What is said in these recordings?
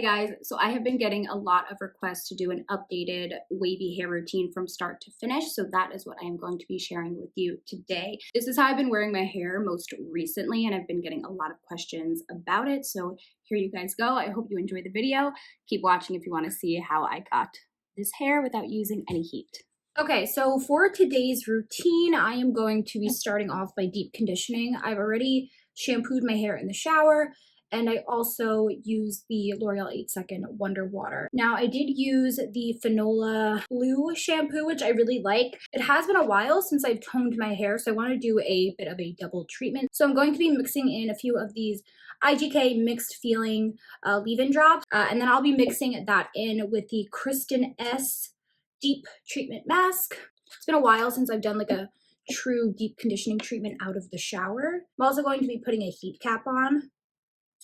Hey guys, so I have been getting a lot of requests to do an updated wavy hair routine from start to finish, so that is what I am going to be sharing with you today. This is how I've been wearing my hair most recently, and I've been getting a lot of questions about it, so here you guys go. I hope you enjoyed the video. Keep watching if you want to see how I got this hair without using any heat. Okay, so for today's routine, I am going to be starting off by deep conditioning. I've already shampooed my hair in the shower, and I also use the L'Oreal 8 Second Wonder Water. Now, I did use the Finola Blue shampoo, which I really like. It has been a while since I've toned my hair, so I want to do a bit of a double treatment. So I'm going to be mixing in a few of these IGK mixed feeling leave-in drops, and then I'll be mixing that in with the Kristen S Deep Treatment Mask. It's been a while since I've done like a true deep conditioning treatment out of the shower. I'm also going to be putting a heat cap on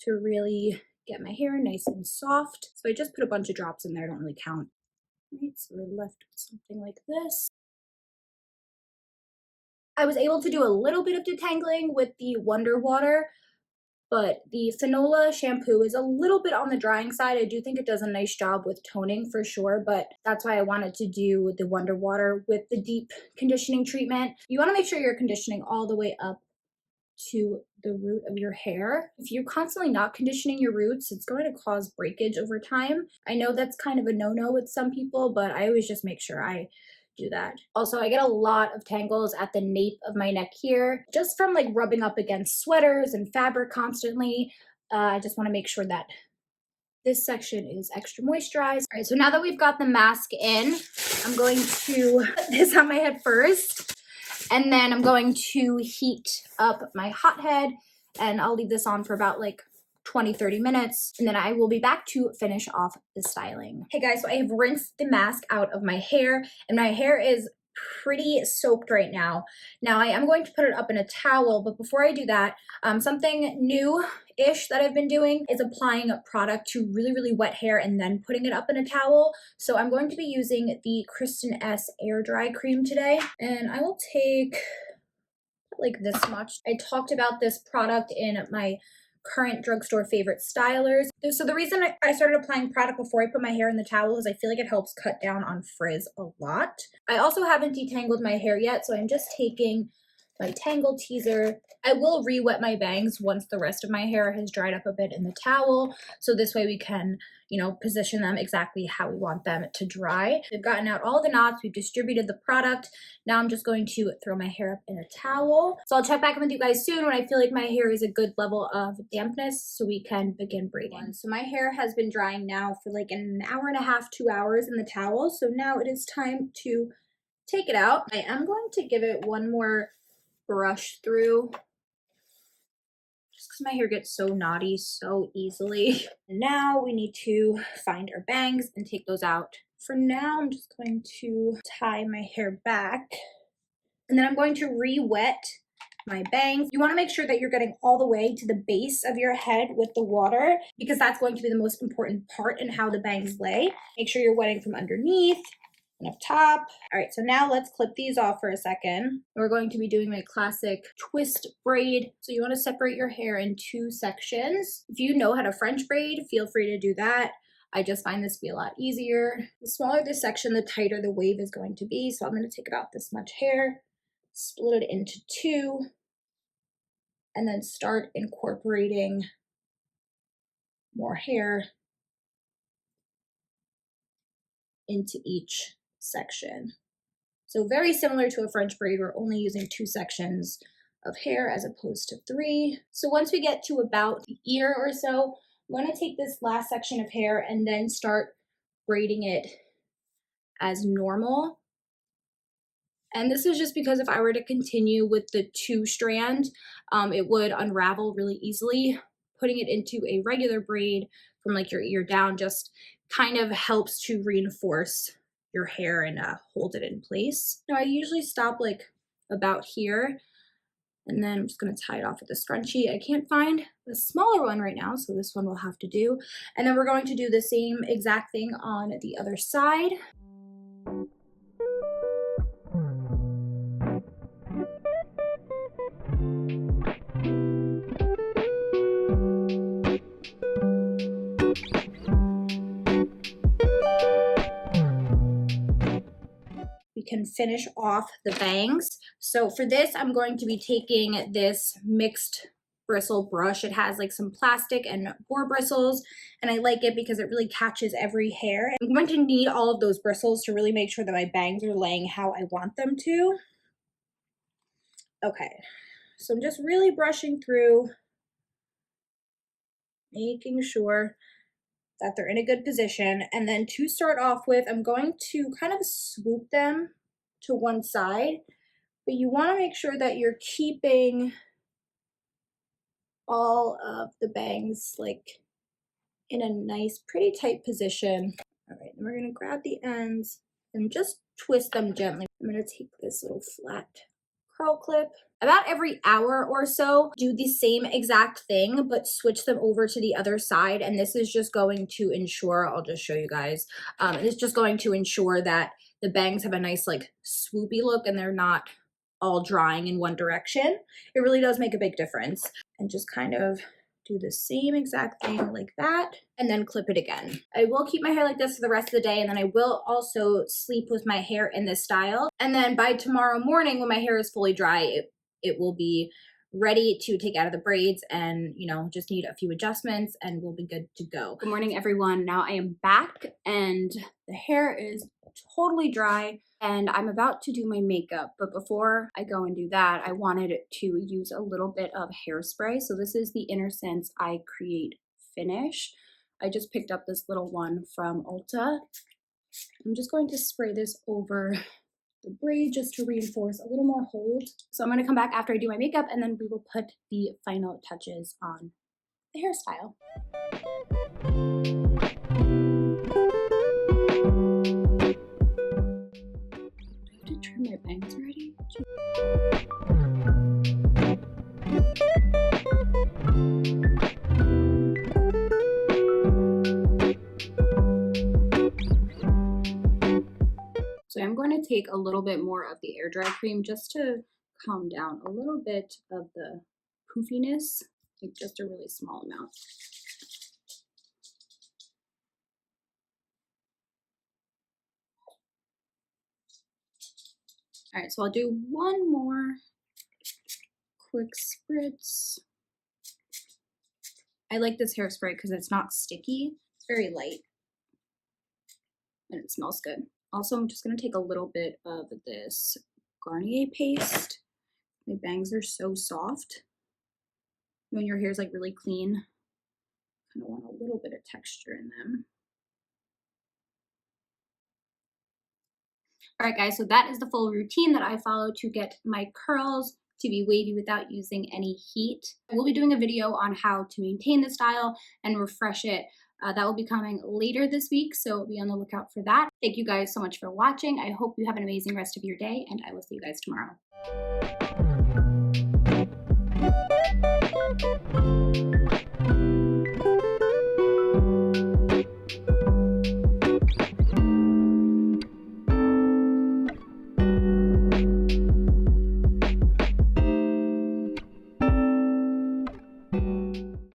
to really get my hair nice and soft. So I just put a bunch of drops in there, I don't really count. Right, so we're left with something like this. I was able to do a little bit of detangling with the Wonder Water, but the Finola shampoo is a little bit on the drying side. I do think it does a nice job with toning for sure, but that's why I wanted to do the Wonder Water with the deep conditioning treatment. You want to make sure you're conditioning all the way up to the root of your hair. If you're constantly not conditioning your roots, it's going to cause breakage over time. I know that's kind of a no-no with some people, but I always just make sure I do that. Also, I get a lot of tangles at the nape of my neck here, just from like rubbing up against sweaters and fabric constantly. I just want to make sure that this section is extra moisturized. All right, so now that we've got the mask in, I'm going to put this on my head first. And then I'm going to heat up my hot head, and I'll leave this on for about like 20-30 minutes, and then I will be back to finish off the styling. Hey guys, so I have rinsed the mask out of my hair, and my hair is pretty soaked right now. Now I am going to put it up in a towel, but before I do that, something new-ish that I've been doing is applying a product to really wet hair and then putting it up in a towel. So I'm going to be using the Kristen S Air Dry Cream today, and I will take like this much. I talked about this product in my current drugstore favorite stylers. So the reason I started applying product before I put my hair in the towel is I feel like it helps cut down on frizz a lot. I also haven't detangled my hair yet, so I'm just taking my Tangle Teaser. I will re-wet my bangs once the rest of my hair has dried up a bit in the towel, so this way we can, you know, position them exactly how we want them to dry. We've gotten out all the knots, we've distributed the product. Now I'm just going to throw my hair up in a towel. So I'll check back in with you guys soon when I feel like my hair is a good level of dampness so we can begin braiding. So my hair has been drying now for like an hour and a half, 2 hours in the towel. So now it is time to take it out. I am going to give it one more brush through just because my hair gets so knotty so easily. And now we need to find our bangs and take those out. For now, I'm just going to tie my hair back, and then I'm going to re-wet my bangs. You want to make sure that you're getting all the way to the base of your head with the water, because that's going to be the most important part in how the bangs lay. Make sure you're wetting from underneath and up top. All right, so now let's clip these off for a second. We're going to be doing my classic twist braid. So you want to separate your hair in 2 sections. If you know how to French braid, feel free to do that. I just find this to be a lot easier. The smaller the section, the tighter the wave is going to be. So I'm going to take about this much hair, split it into 2, and then start incorporating more hair into each section. So very similar to a French braid, we're only using 2 sections of hair as opposed to 3. So once we get to about the ear or so, I'm going to take this last section of hair and then start braiding it as normal. And this is just because if I were to continue with the 2 strand, it would unravel really easily. Putting it into a regular braid from like your ear down just kind of helps to reinforce your hair and hold it in place. Now I usually stop like about here, and then I'm just going to tie it off with a scrunchie. I can't find a smaller one right now, so this one will have to do. And then we're going to do the same exact thing on the other side. finish off the bangs. So for this, I'm going to be taking this mixed bristle brush. It has like some plastic and boar bristles, and I like it because it really catches every hair. I'm going to need all of those bristles to really make sure that my bangs are laying how I want them to. Okay, so I'm just really brushing through, making sure that they're in a good position. And then to start off with, I'm going to kind of swoop them to one side, but you want to make sure that you're keeping all of the bangs like in a nice, pretty tight position. All right, and we're gonna grab the ends and just twist them gently. I'm gonna take this little flat curl clip. About every hour or so, do the same exact thing, but switch them over to the other side. And this is just going to ensure, I'll just show you guys, it's just going to ensure that the bangs have a nice like swoopy look and they're not all drying in one direction. It really does make a big difference. And just kind of do the same exact thing like that, and then clip it again. I will keep my hair like this for the rest of the day, and then I will also sleep with my hair in this style. And then by tomorrow morning, when my hair is fully dry, it will be ready to take out of the braids and, you know, just need a few adjustments and we'll be good to go. Good morning, everyone. Now I am back and the hair is totally dry and I'm about to do my makeup. But before I go and do that, I wanted to use a little bit of hairspray. So this is the Inner Sense I Create Finish. I just picked up this little one from Ulta. I'm just going to spray this over the braid just to reinforce a little more hold. So I'm going to come back after I do my makeup and then we will put the final touches on the hairstyle. Do I have to trim my bangs already? So I'm going to take a little bit more of the air dry cream just to calm down a little bit of the poofiness, like just a really small amount. All right, so I'll do one more quick spritz. I like this hairspray because it's not sticky. It's very light and it smells good. Also, I'm just going to take a little bit of this Garnier paste. My bangs are so soft. When your hair is like really clean, kind of want a little bit of texture in them. All right, guys, so that is the full routine that I follow to get my curls to be wavy without using any heat. I will be doing a video on how to maintain the style and refresh it. That will be coming later this week, so be on the lookout for that. Thank you guys so much for watching. I hope you have an amazing rest of your day, and I will see you guys tomorrow.